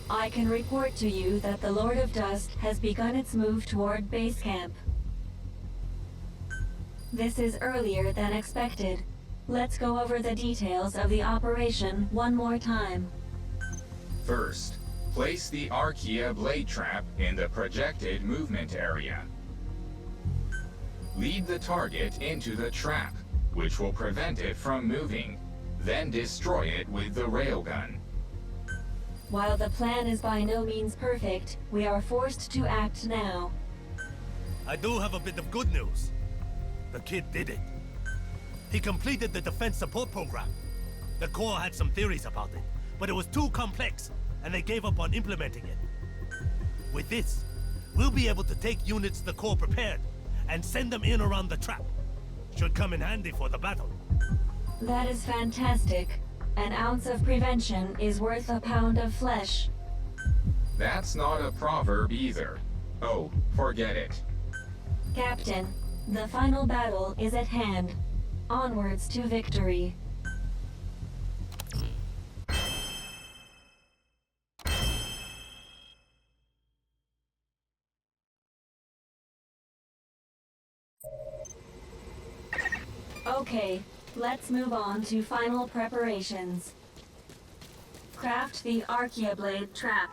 I can report to you that the Lord of Dust has begun its move toward base camp. This is earlier than expected. Let's go over the details of the operation one more time. First, place the Archaea blade trap in the projected movement area. Lead the target into the trap, which will prevent it from moving. Then destroy it with the railgun. While the plan is by no means perfect, we are forced to act now. I do have a bit of good news. The kid did it. He completed the defense support program. The Corps had some theories about it, but it was too complex, and they gave up on implementing it. With this, we'll be able to take units the Corps prepared and send them in around the trap. Should come in handy for the battle. That is fantastic. An ounce of prevention is worth a pound of flesh. That's not a proverb either. Oh, forget it. Captain, the final battle is at hand. Onwards to victory. Okay, let's move on to final preparations. Craft the Archaea blade trap.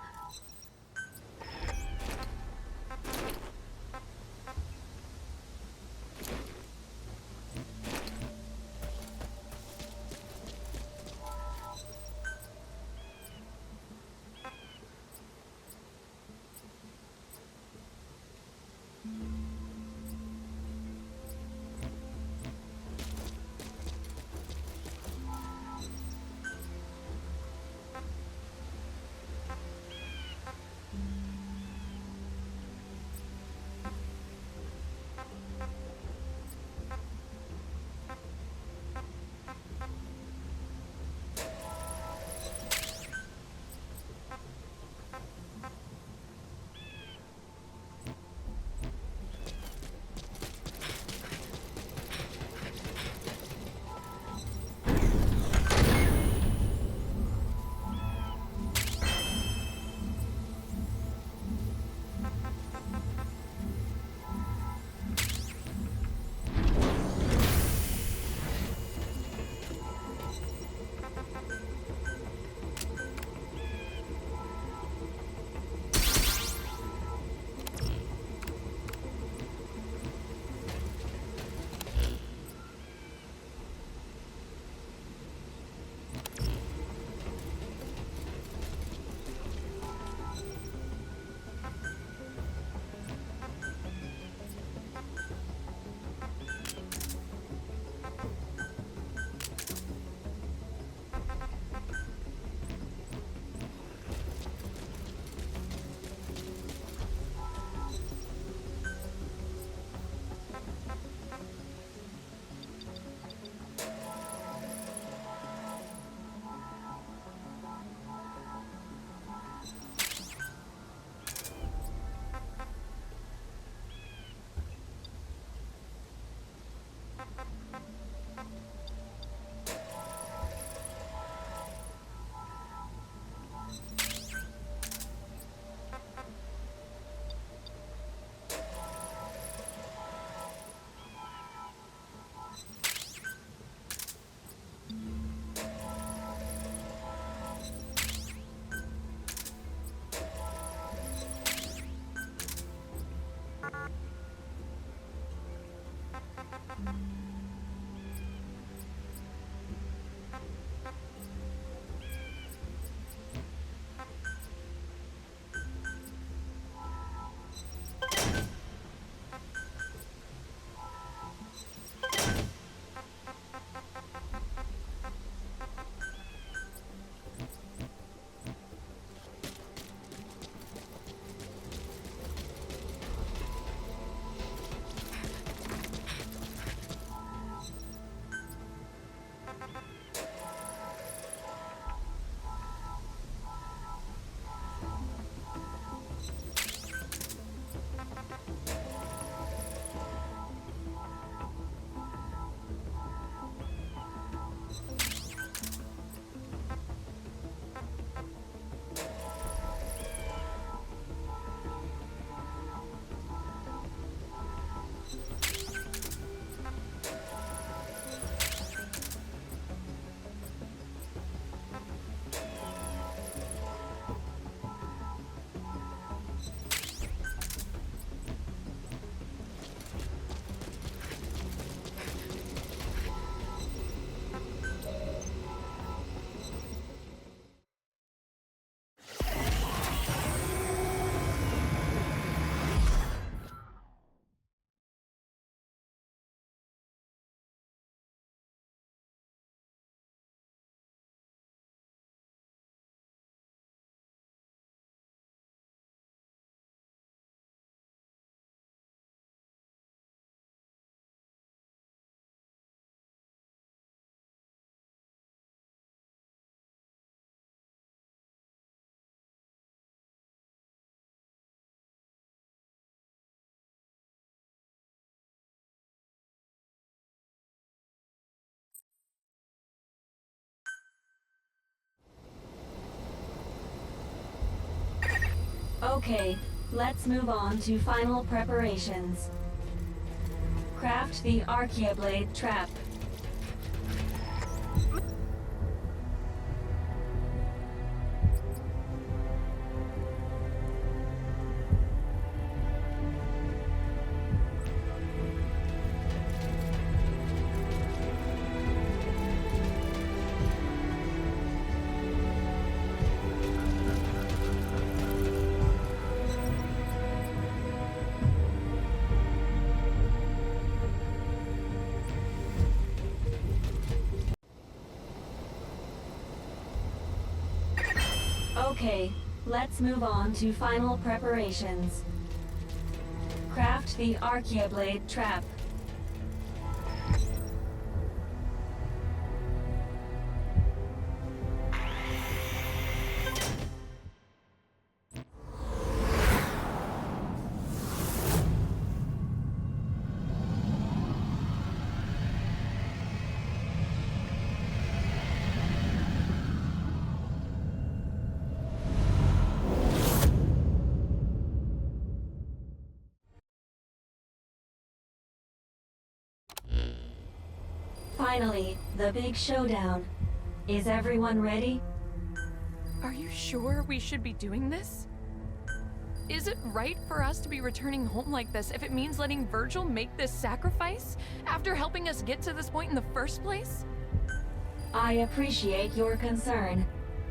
Okay, let's move on to final preparations. Craft the Archaeoblade trap. Okay, let's move on to final preparations. Craft the Archaeoblade trap. Finally, the big showdown. Is everyone ready? Are you sure we should be doing this? Is it right for us to be returning home like this if it means letting Virgil make this sacrifice after helping us get to this point in the first place? I appreciate your concern,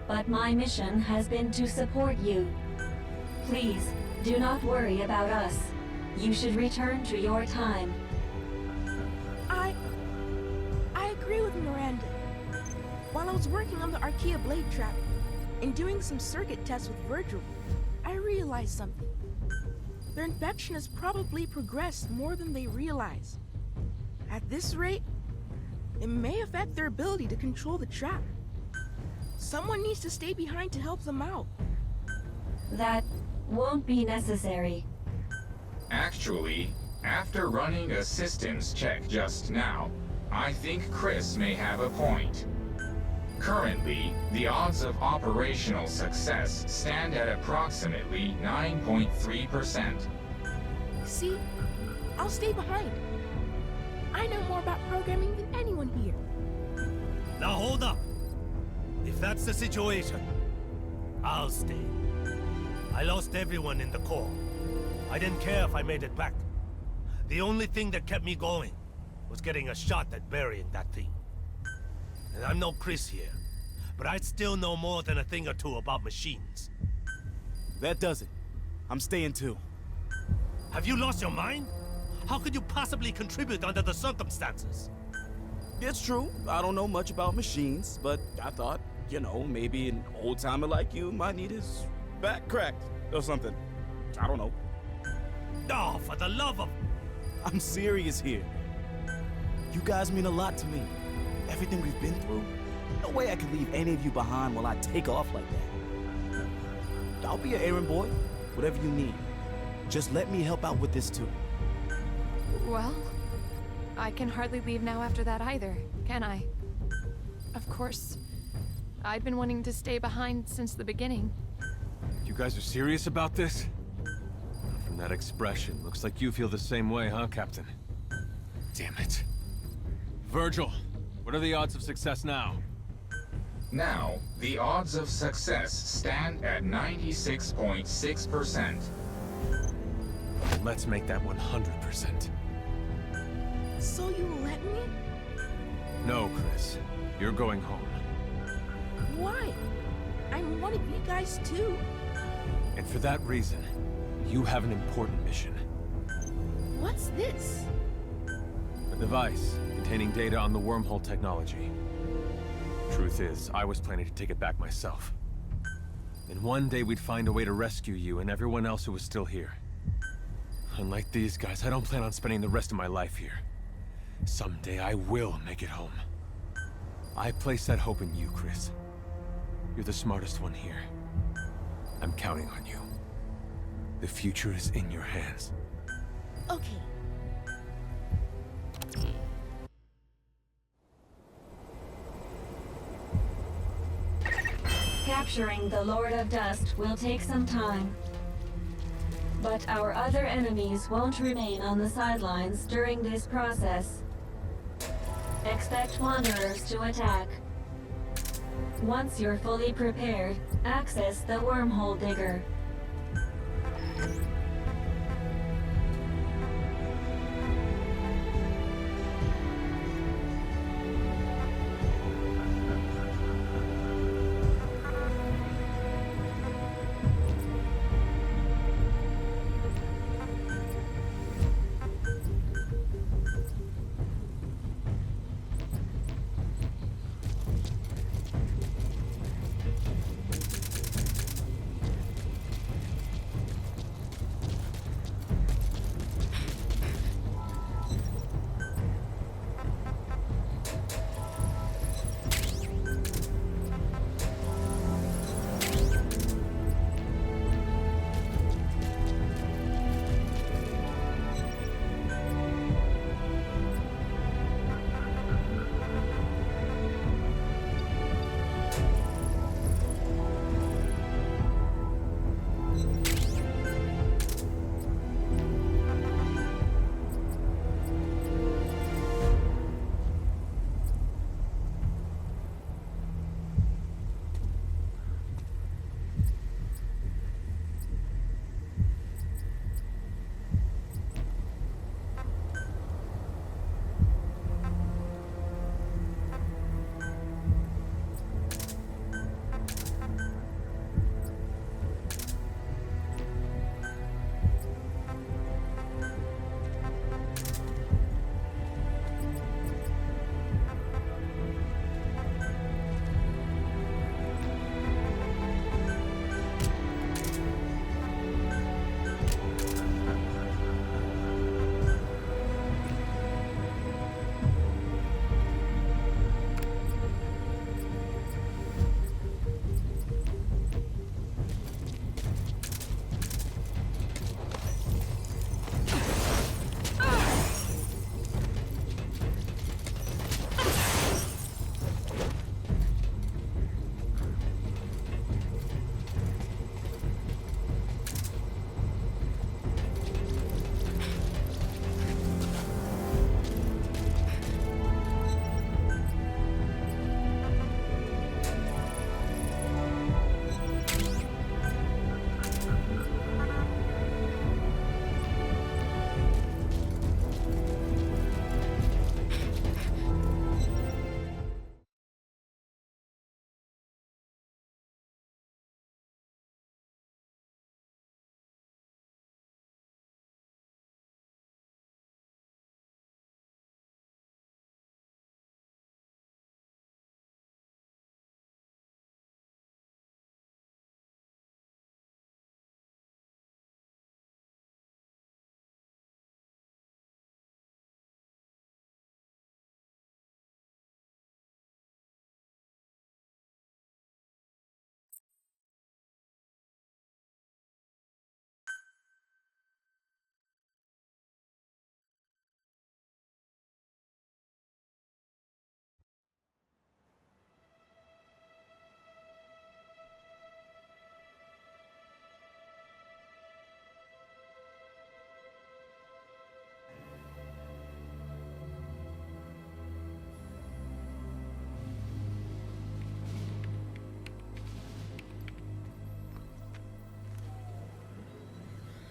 but my mission has been to support you. Please, do not worry about us. You should return to your time. I agree with Miranda. While I was working on the Archaeoblade trap and doing some circuit tests with Virgil, I realized something. Their infection has probably progressed more than they realize. At this rate, it may affect their ability to control the trap. Someone needs to stay behind to help them out. That won't be necessary. Actually, after running a systems check just now, I think Chris may have a point. Currently, the odds of operational success stand at approximately 9.3%. See? I'll stay behind. I know more about programming than anyone here. Now hold up. If that's the situation, I'll stay. I lost everyone in the core. I didn't care if I made it back. The only thing that kept me going was getting a shot at burying that thing. And I'm no Chris here, but I'd still know more than a thing or two about machines. That does it. I'm staying too. Have you lost your mind? How could you possibly contribute under the circumstances? It's true, I don't know much about machines, but I thought, you know, maybe an old-timer like you might need his back cracked or something. I don't know. Oh, for the love of... I'm serious here. You guys mean a lot to me. Everything we've been through. No way I can leave any of you behind while I take off like that. I'll be your errand boy, whatever you need. Just let me help out with this too. Well, I can hardly leave now after that either, can I? Of course, I'd been wanting to stay behind since the beginning. You guys are serious about this? From that expression, looks like you feel the same way, huh, Captain? Damn it. Virgil, what are the odds of success now? Now, the odds of success stand at 96.6%. Let's make that 100%. So you let me? No, Chris. You're going home. Why? I'm one of you guys too. And for that reason, you have an important mission. What's this? A device containing data on the wormhole technology. Truth is, I was planning to take it back myself. And one day we'd find a way to rescue you and everyone else who was still here. Unlike these guys, I don't plan on spending the rest of my life here. Someday I will make it home. I place that hope in you, Chris. You're the smartest one here. I'm counting on you. The future is in your hands. Okay. Capturing the Lord of Dust will take some time. But our other enemies won't remain on the sidelines during this process. Expect Wanderers to attack. Once you're fully prepared, access the wormhole digger.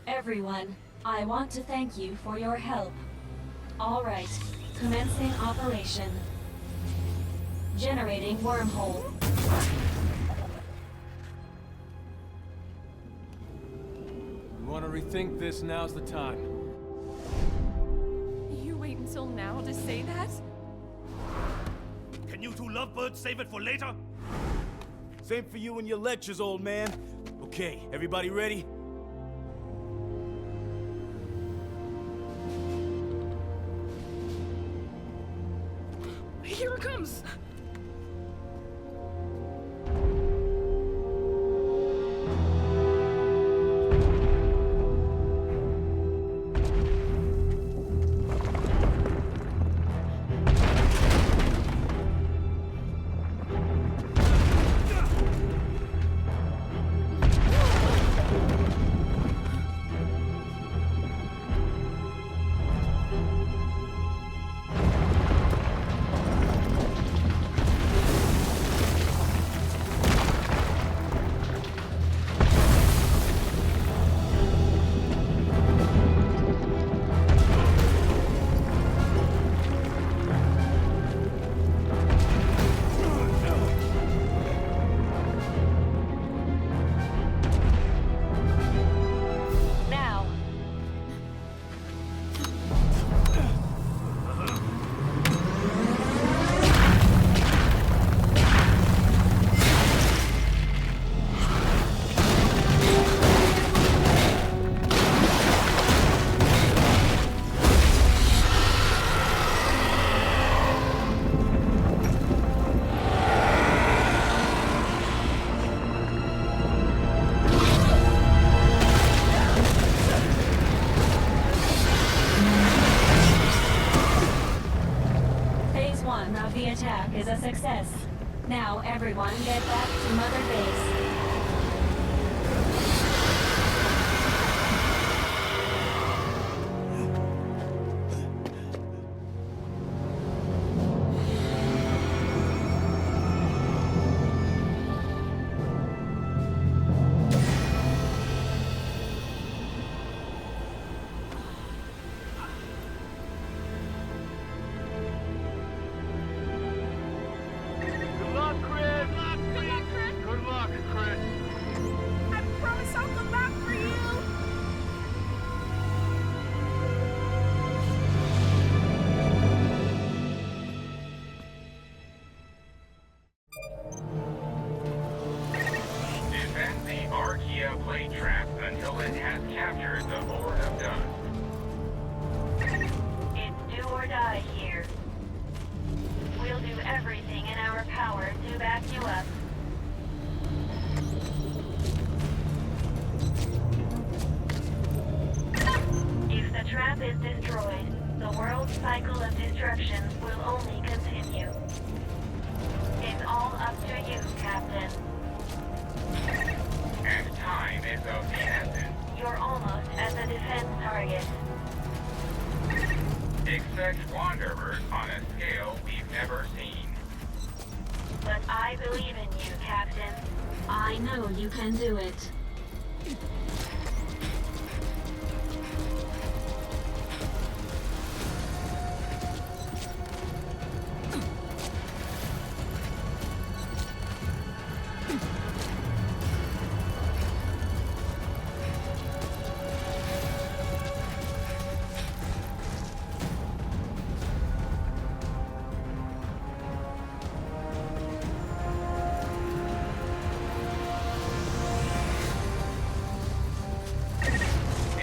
Everyone, I want to thank you for your help. All right, commencing operation. Generating wormhole. You want to rethink this? Now's the time. You wait until now to say that? Can you two lovebirds save it for later? Same for you and your lectures, old man. Okay, everybody ready? Here it comes! The attack is a success. Now everyone get back to Mother Base. I promise I'll come back for you. Defend the Archaea blade trap until it has captured the Lord of Dust. It's do or die here. We'll do everything in our power to back you up. If the trap is destroyed, the world's cycle of destruction will only continue. It's all up to you, Captain. And time is of the essence. You're almost at the defense target. Expect wanderers on a scale we've never seen. But I believe in you, Captain. I know you can do it.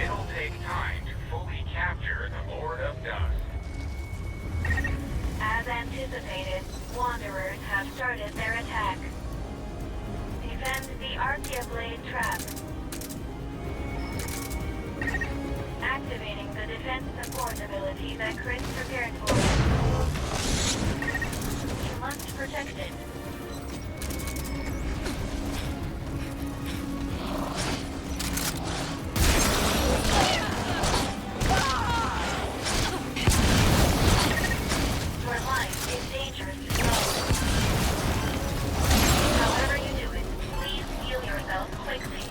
It'll take time to fully capture the Lord of Dust. As anticipated, Wanderers have started their attack. Defend the Archaea blade trap. Activating the defense support ability that Chris prepared for you. You must protect it. Your life is dangerously low. However you do it, please heal yourself quickly.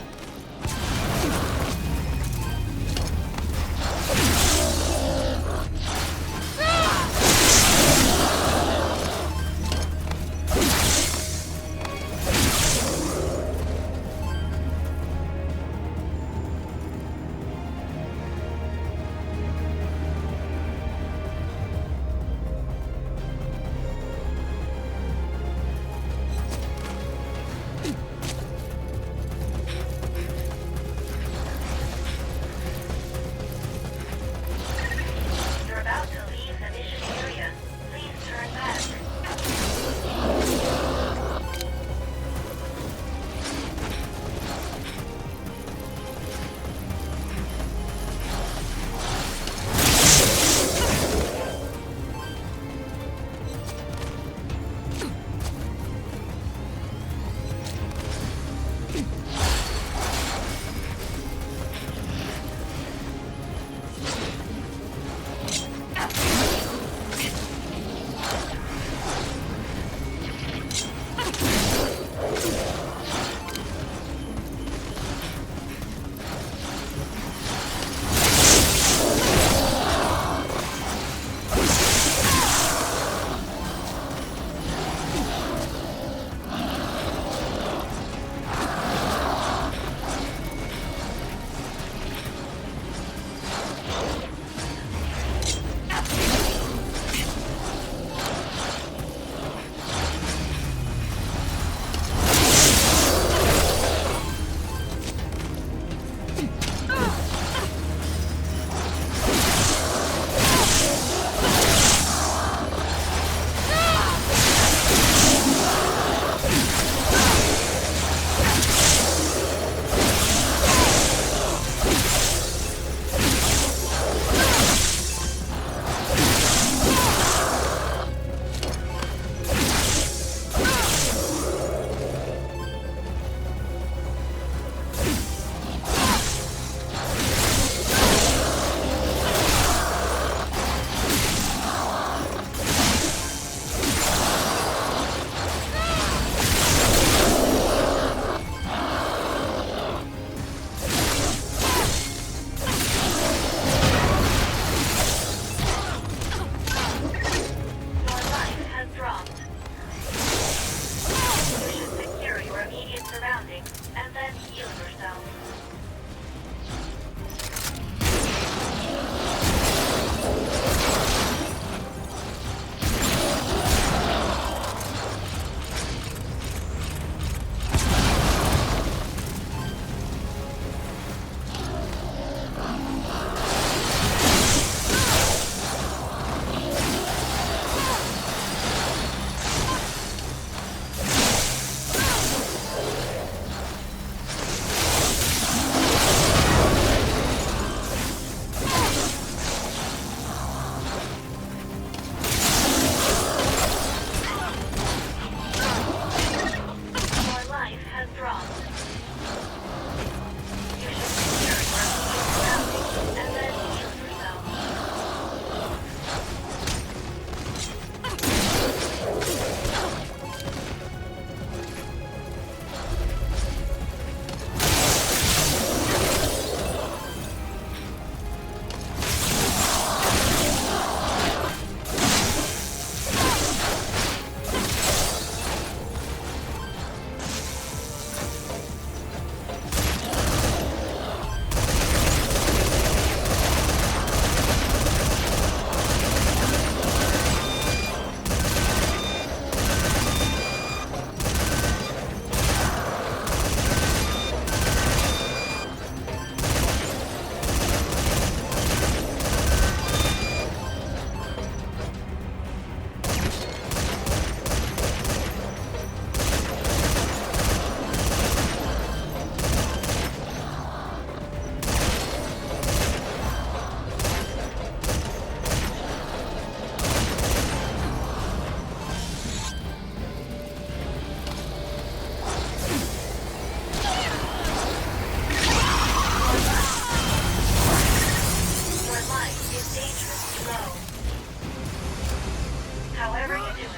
However you do it,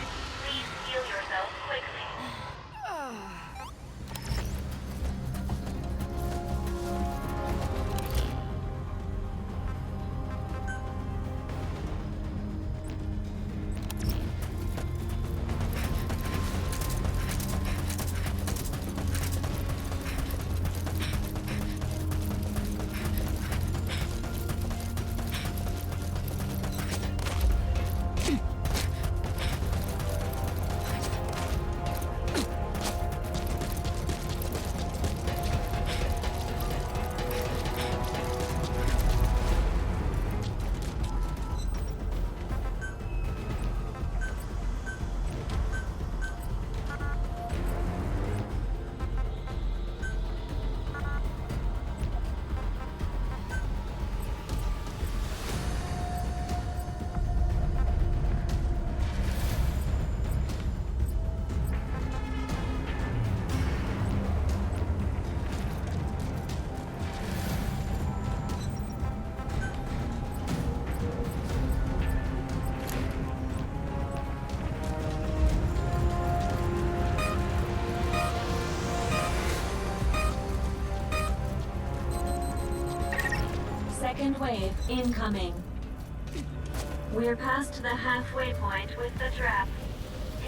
please heal yourself quickly. Second wave incoming. We're past the halfway point with the trap.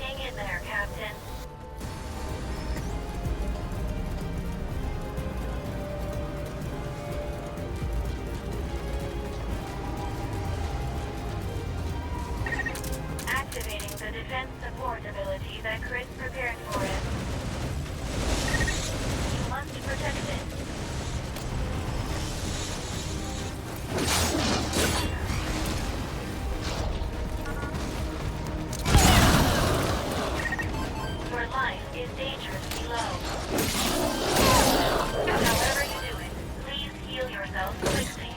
Hang in there, Captain. Activating the defense support ability that Chris prepared for us. You must protect it. Your life is dangerously low. However you do it, please heal yourself quickly.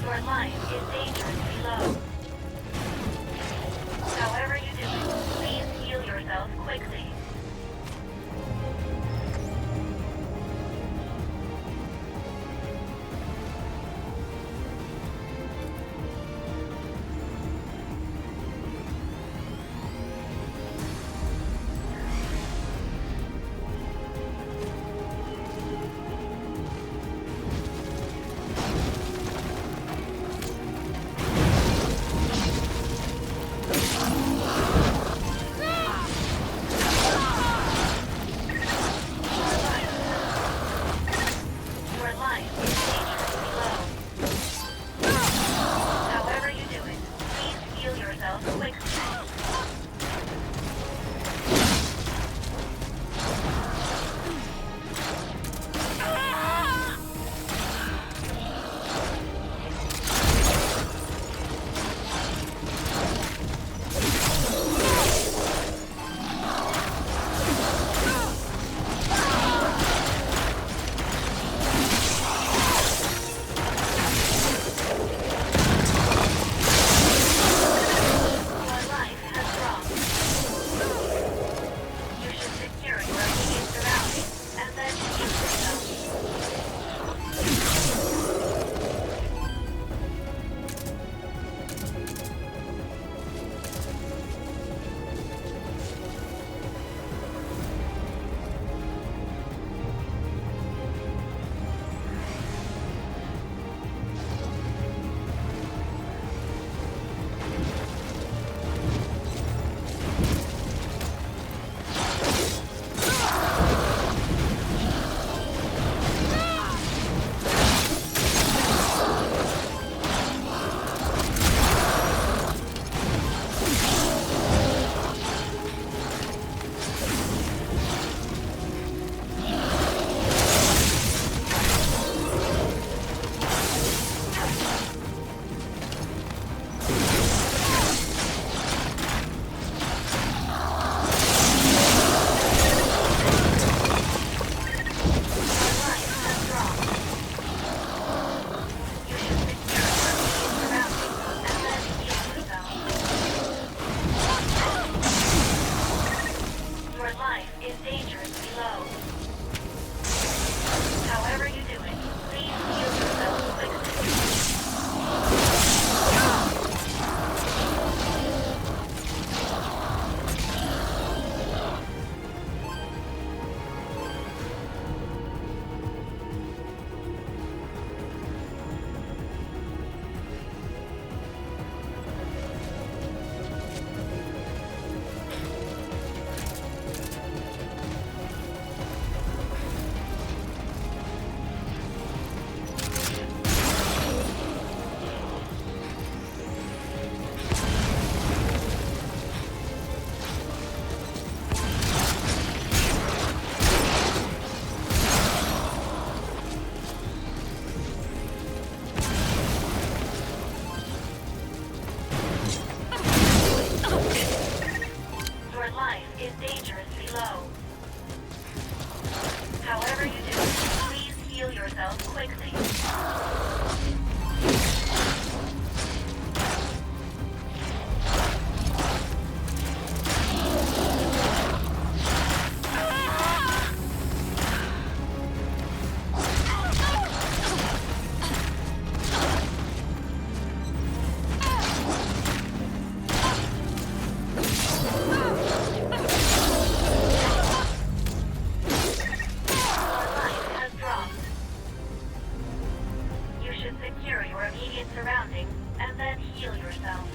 Your life is dangerously low. However you do it, please heal yourself quickly. immediate surroundings and then heal yourself.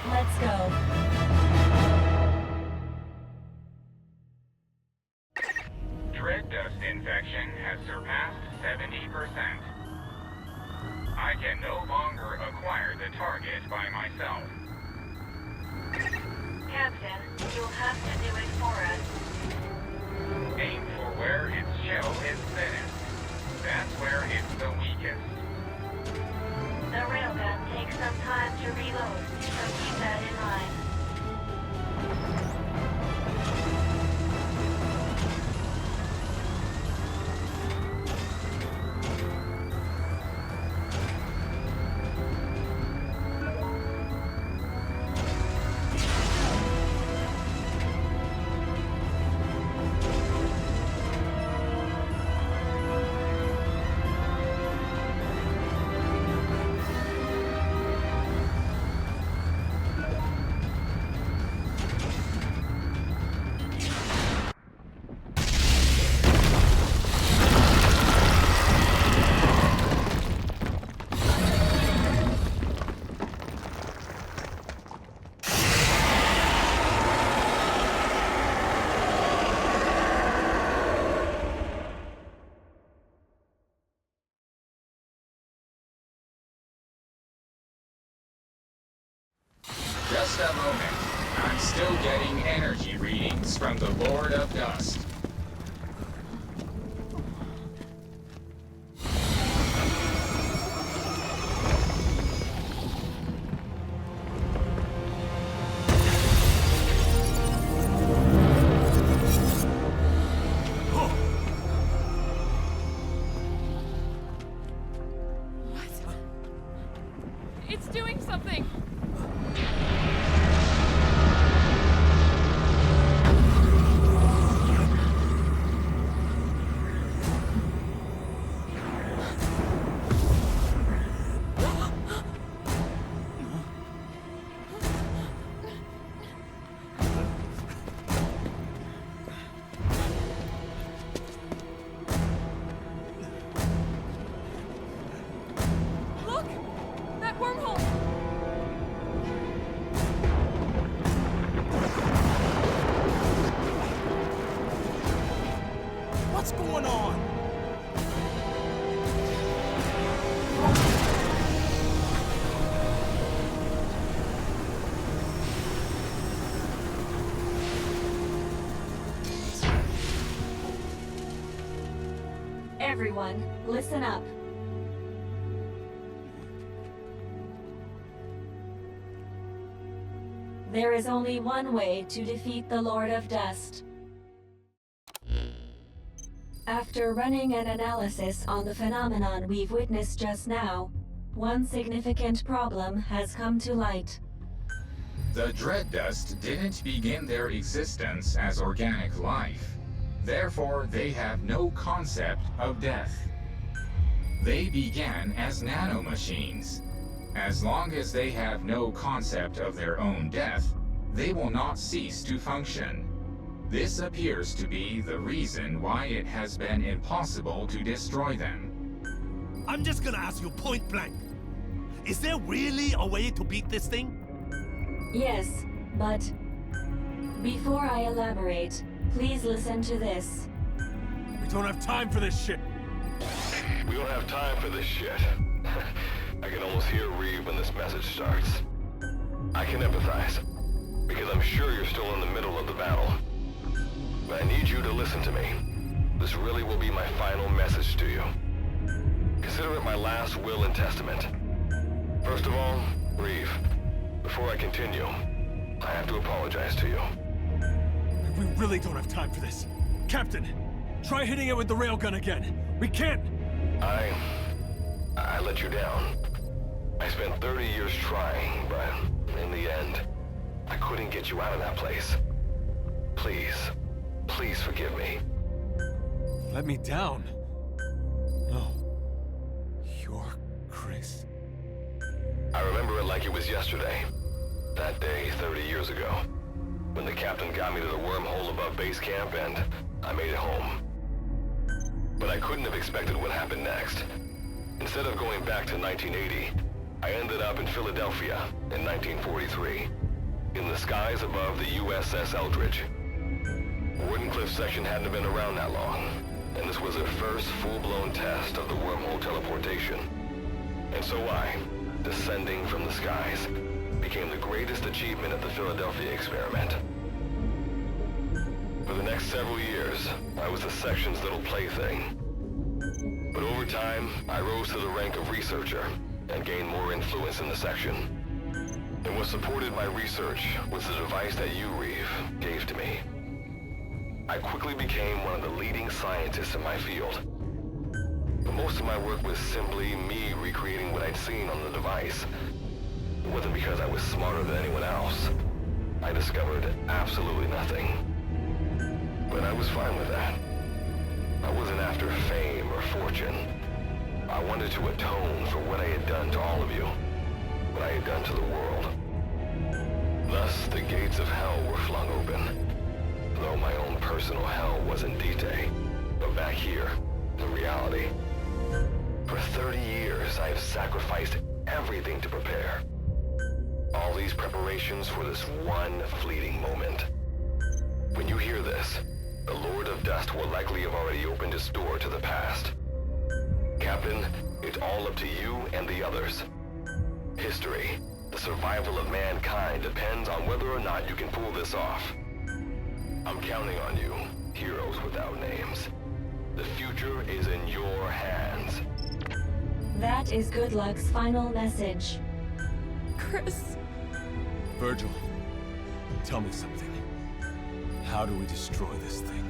Let's go. Dread dust infection has surpassed 70%. I can no longer acquire the target by myself. Captain, you'll have to do it for us. Aim for where its shell is thinnest. That's where it's the weakest. The railgun takes some time to reload, so keep that in mind. Just a moment. I'm still getting energy readings from the Lord of Dust. It's doing something! Look! That wormhole! What's going on? Everyone, listen up. There is only one way to defeat the Lord of Dust. After running an analysis on the phenomenon we've witnessed just now, one significant problem has come to light. The Dread Dust didn't begin their existence as organic life. Therefore, they have no concept of death. They began as nanomachines. As long as they have no concept of their own death, they will not cease to function. This appears to be the reason why it has been impossible to destroy them. I'm just gonna ask you point blank. Is there really a way to beat this thing? Yes, but before I elaborate, please listen to this. We don't have time for this shit. We don't have time for this shit. I can almost hear Reeve when this message starts. I can empathize, because I'm sure you're still in the middle of the battle. But I need you to listen to me. This really will be my final message to you. Consider it my last will and testament. First of all, Reeve, before I continue, I have to apologize to you. We really don't have time for this. Captain, try hitting it with the railgun again. We can't. I let you down. I spent 30 years trying, but in the end, I couldn't get you out of that place. Please, please forgive me. Let me down. No. You're Chris. I remember it like it was yesterday. That day, 30 years ago. When the captain got me to the wormhole above base camp and I made it home. But I couldn't have expected what happened next. Instead of going back to 1980, I ended up in Philadelphia in 1943, in the skies above the USS Eldridge. Wardenclyffe section hadn't been around that long, and this was their first full-blown test of the wormhole teleportation. And so I, descending from the skies, became the greatest achievement of the Philadelphia experiment. For the next several years, I was the section's little plaything. But over time, I rose to the rank of researcher and gained more influence in the section. And what supported my research was the device that you, Reeve, gave to me. I quickly became one of the leading scientists in my field. But most of my work was simply me recreating what I'd seen on the device. It wasn't because I was smarter than anyone else. I discovered absolutely nothing. But I was fine with that. I wasn't after fame or fortune. I wanted to atone for what I had done to all of you, what I had done to the world. Thus, the gates of hell were flung open. Though my own personal hell wasn't D-Day, but back here, in reality. For 30 years, I have sacrificed everything to prepare. All these preparations for this one fleeting moment. When you hear this, the Lord of Dust will likely have already opened his door to the past. Captain, it's all up to you and the others. History, the survival of mankind, depends on whether or not you can pull this off. I'm counting on you, heroes without names. The future is in your hands. That is Good Luck's final message. Chris. Virgil, tell me something. How do we destroy this thing?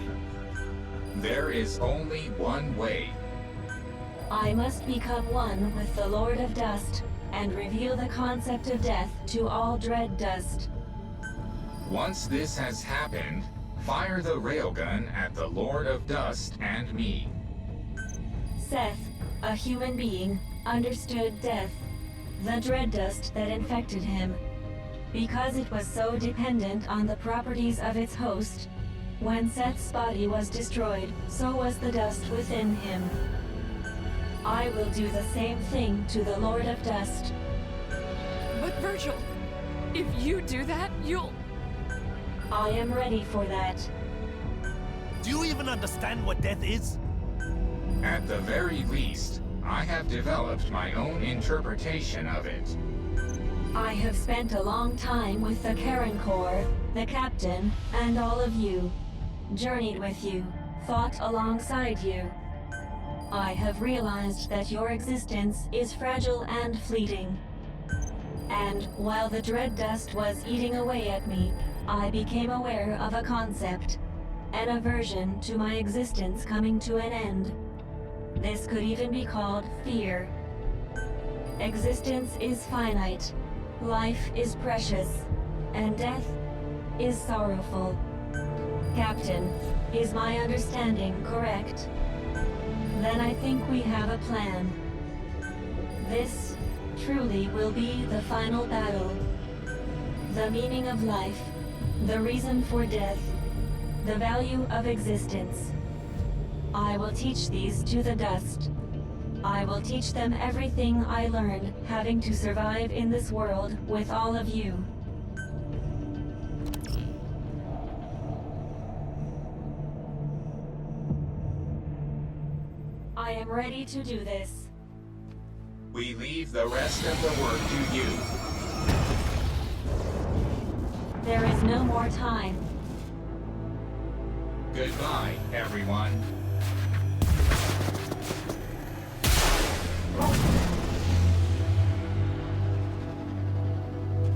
There is only one way. I must become one with the Lord of Dust and reveal the concept of death to all dread dust. Once this has happened, fire the railgun at the Lord of Dust and me. Seth, a human being, understood death, the dread dust that infected him. Because it was so dependent on the properties of its host, when Seth's body was destroyed, so was the dust within him. I will do the same thing to the Lord of Dust. But Virgil, if you do that, you'll... I am ready for that. Do you even understand what death is? At the very least, I have developed my own interpretation of it. I have spent a long time with the Karen Corps, the captain, and all of you. Journeyed with you, fought alongside you. I have realized that your existence is fragile and fleeting. And while the dread dust was eating away at me, I became aware of a concept, an aversion to my existence coming to an end. This could even be called fear. Existence is finite. Life is precious, and death is sorrowful. Captain, is my understanding correct? Then I think we have a plan. This truly will be the final battle. The meaning of life, the reason for death, the value of existence. I will teach these to the dust. I will teach them everything I learned having to survive in this world with all of you. I am ready to do this. We leave the rest of the work to you. There is no more time. Goodbye, everyone.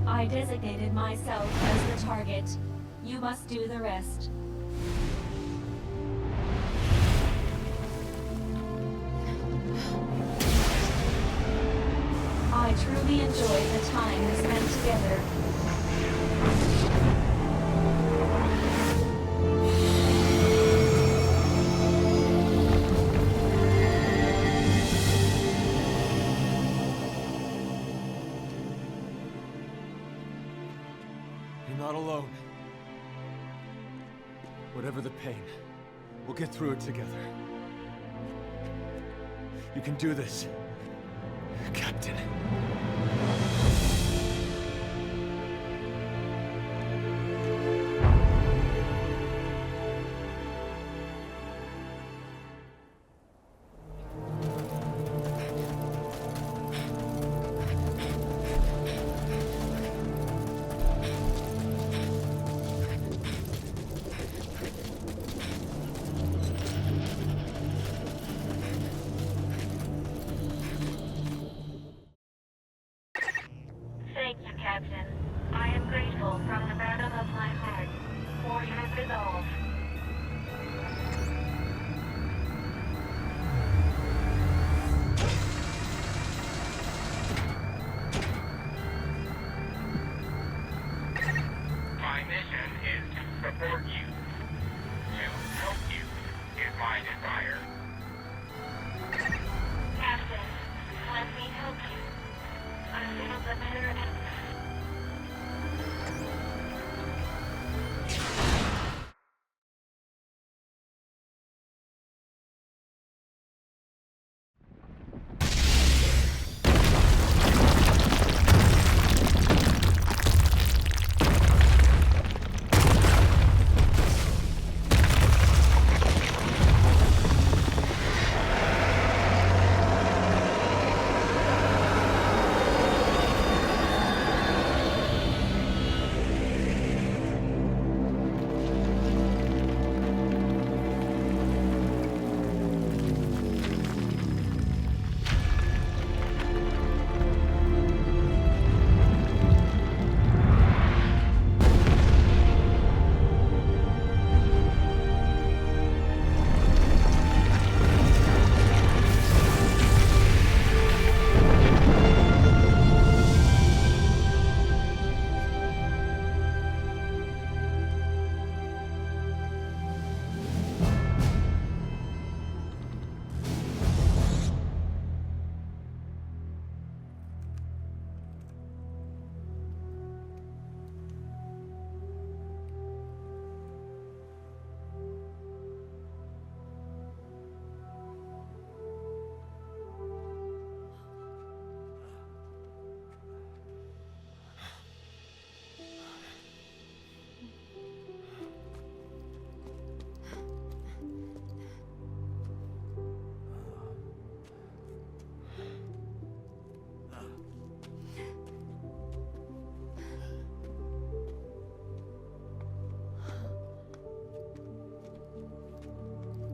I designated myself as the target. You must do the rest. I truly enjoy the time we spent together. You're not alone. Whatever the pain, we'll get through it together. You can do this, Captain. resolve. My mission is to support you. To help you is my desire. Captain, let me help you. I feel the better and...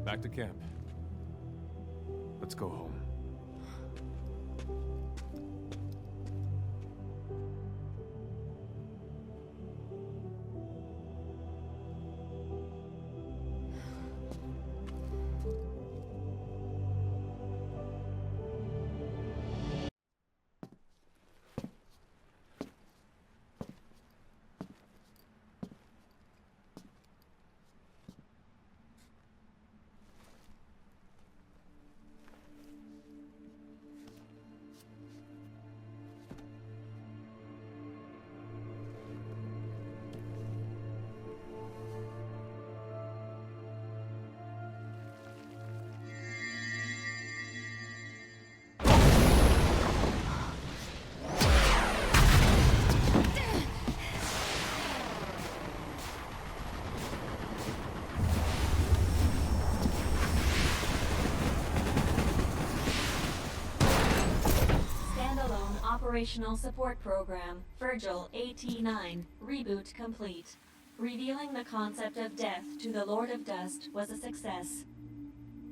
Back to camp. Let's go home. Operational Support Program, Virgil AT-9, reboot complete. Revealing the concept of death to the Lord of Dust was a success.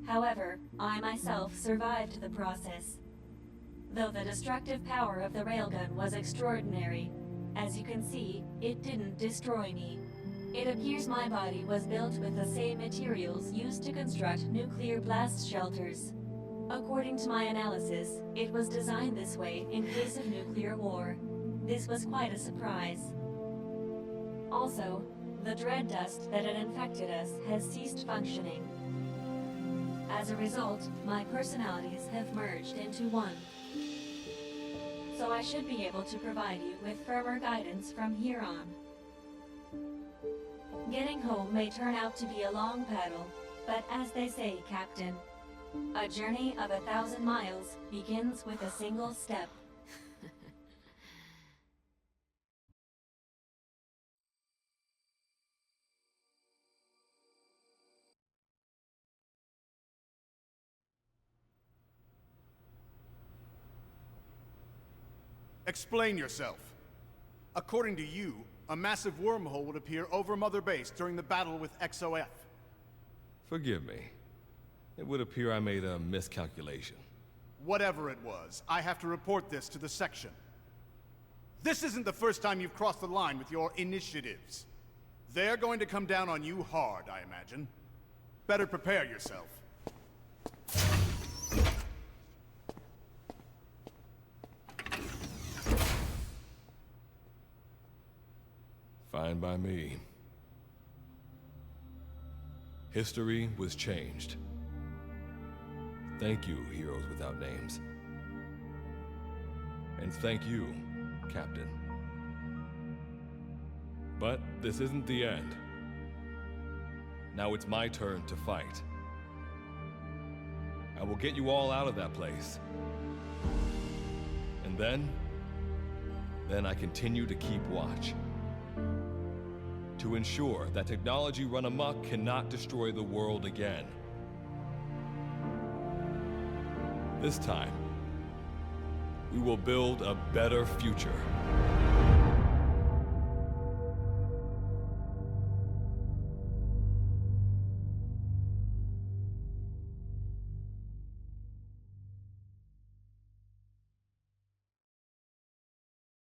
However, I myself survived the process. Though the destructive power of the railgun was extraordinary, as you can see, it didn't destroy me. It appears my body was built with the same materials used to construct nuclear blast shelters. According to my analysis, it was designed this way in case of nuclear war. This was quite a surprise. Also, the dread dust that had infected us has ceased functioning. As a result, my personalities have merged into one. So I should be able to provide you with firmer guidance from here on. Getting home may turn out to be a long paddle, but as they say, Captain, a journey of 1,000 miles begins with a single step. Explain yourself. According to you, a massive wormhole would appear over Mother Base during the battle with XOF. Forgive me. It would appear I made a miscalculation. Whatever it was, I have to report this to the section. This isn't the first time you've crossed the line with your initiatives. They're going to come down on you hard, I imagine. Better prepare yourself. Fine by me. History was changed. Thank you, heroes without names. And thank you, Captain. But this isn't the end. Now it's my turn to fight. I will get you all out of that place. And then I continue to keep watch. To ensure that technology run amok cannot destroy the world again. This time, we will build a better future.